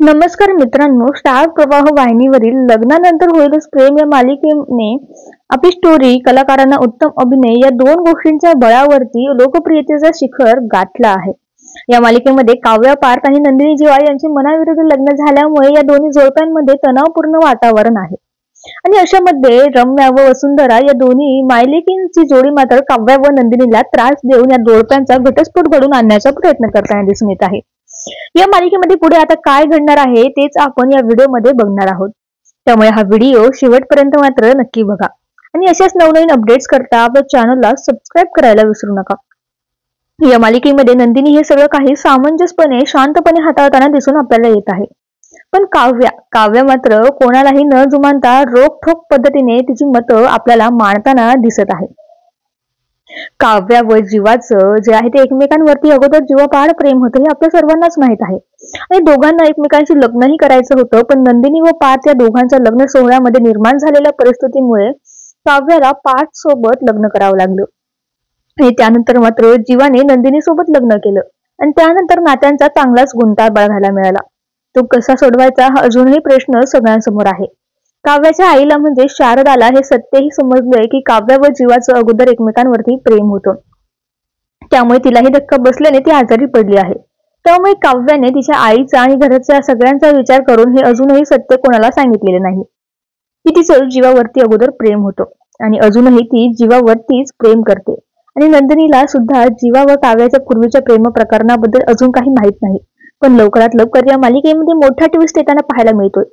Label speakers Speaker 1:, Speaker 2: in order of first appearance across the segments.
Speaker 1: नमस्कार मित्रांनो, स्टार प्रवाह वाहिनीवरील लग्नानंतर होईलच प्रेम या मालिकेने आपली स्टोरी, कलाकारांना उत्तम अभिनय या दोन गोष्टींच्या बळावरती लोकप्रियतेचा शिखर गाठला आहे. या मालिकेमध्ये काव्या पार्थ आणि नंदिनी जिवा यांचे मनाविरुद्ध लग्न झाल्यामुळे या दोन्ही जोडप्यांमध्ये तणावपूर्ण वातावरण आहे. आणि अशामध्ये रम्या व वसुंधरा या दोन्ही मायलेकींची जोडी मात्र काव्या व नंदिनीला त्रास देऊन या जोडप्यांचा घटस्फोट घडून आणण्याचा प्रयत्न करताना दिसून येत आहे. या मालिकेमध्ये पुढे आता काय घडणार आहे तेच आपण या व्हिडिओमध्ये बघणार आहोत. त्यामुळे हा व्हिडिओ शेवटपर्यंत मात्र नक्की बघा आणि अशाच नवनवीन अपडेट्स करता आपल्या चॅनलला सबस्क्राईब करायला विसरू नका. या मालिकेमध्ये नंदिनी हे सगळं काही सामंजस्यपणे शांतपणे हाताळताना दिसून आपल्याला येत आहे. पण काव्या मात्र कोणालाही न जुमानता रोखठोक पद्धतीने तिची मतं आपल्याला मांडताना दिसत आहे. काव्या व जीवाचं जे आहे ते एकमेकांवरती अगोदर जीवापाड प्रेम होतं हे आपल्या सर्वांनाच माहित आहे आणि दोघांना एकमेकांशी लग्नही करायचं होतं. पण नंदिनी व पार्थ या दोघांच्या लग्न सोहळ्यामध्ये निर्माण झालेल्या परिस्थितीमुळे काव्याला पार्थ सोबत लग्न करावं लागलं आणि त्यानंतर मात्र जीवाने नंदिनी सोबत लग्न केलं आणि त्यानंतर नात्यांचा चांगलाच गुंता बघायला मिळाला. तो कसा सोडवायचा हा अजूनही प्रश्न सगळ्यांसमोर आहे. काव्याच्या आईला म्हणजे शारदाला हे सत्यही समजलंय की काव्या व जीवाचं अगोदर एकमेकांवरती प्रेम होतं. त्यामुळे तिलाही धक्का बसल्याने ती आजारी पडली आहे. त्यामुळे काव्याने तिच्या आईचा आणि घराच्या सगळ्यांचा विचार करून हे अजूनही सत्य कोणाला सांगितलेले नाही की तिचं जीवावरती अगोदर प्रेम होतं आणि अजूनही ती जीवावरतीच प्रेम करते. आणि नंदिनीला सुद्धा जीवा व काव्याच्या पूर्वीच्या प्रेम प्रकरणाबद्दल अजून काही माहित नाही. पण लवकरात लवकर या मालिकेमध्ये मोठा ट्विस्ट येताना पाहायला मिळतोय.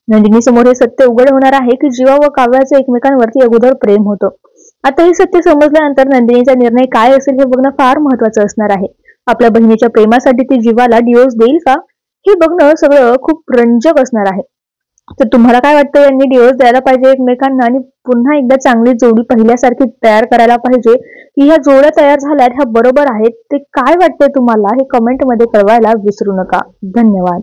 Speaker 1: नंदिनी समोर हे सत्य उघड होणार आहे की जीवा व काव्याचं एकमेकांवरती अगोदर प्रेम होतं. आता हे सत्य समजल्यानंतर नंदिनीचा निर्णय काय असेल हे बघणं फार महत्वाचं असणार आहे. आपल्या बहिणीच्या प्रेमासाठी ती जीवाला डिवोर्स देईल का हे बघणं सगळं खूप रंजक असणार आहे. तर तुम्हाला काय वाटतं, यांनी डिवोर्स द्यायला पाहिजे एकमेकांना आणि पुन्हा एकदा चांगली जोडी पहिल्यासारखी तयार करायला पाहिजे की ह्या जोड्या तयार झाल्यात ह्या बरोबर आहेत? ते काय वाटतंय तुम्हाला हे कमेंट मध्ये कळवायला विसरू नका. धन्यवाद.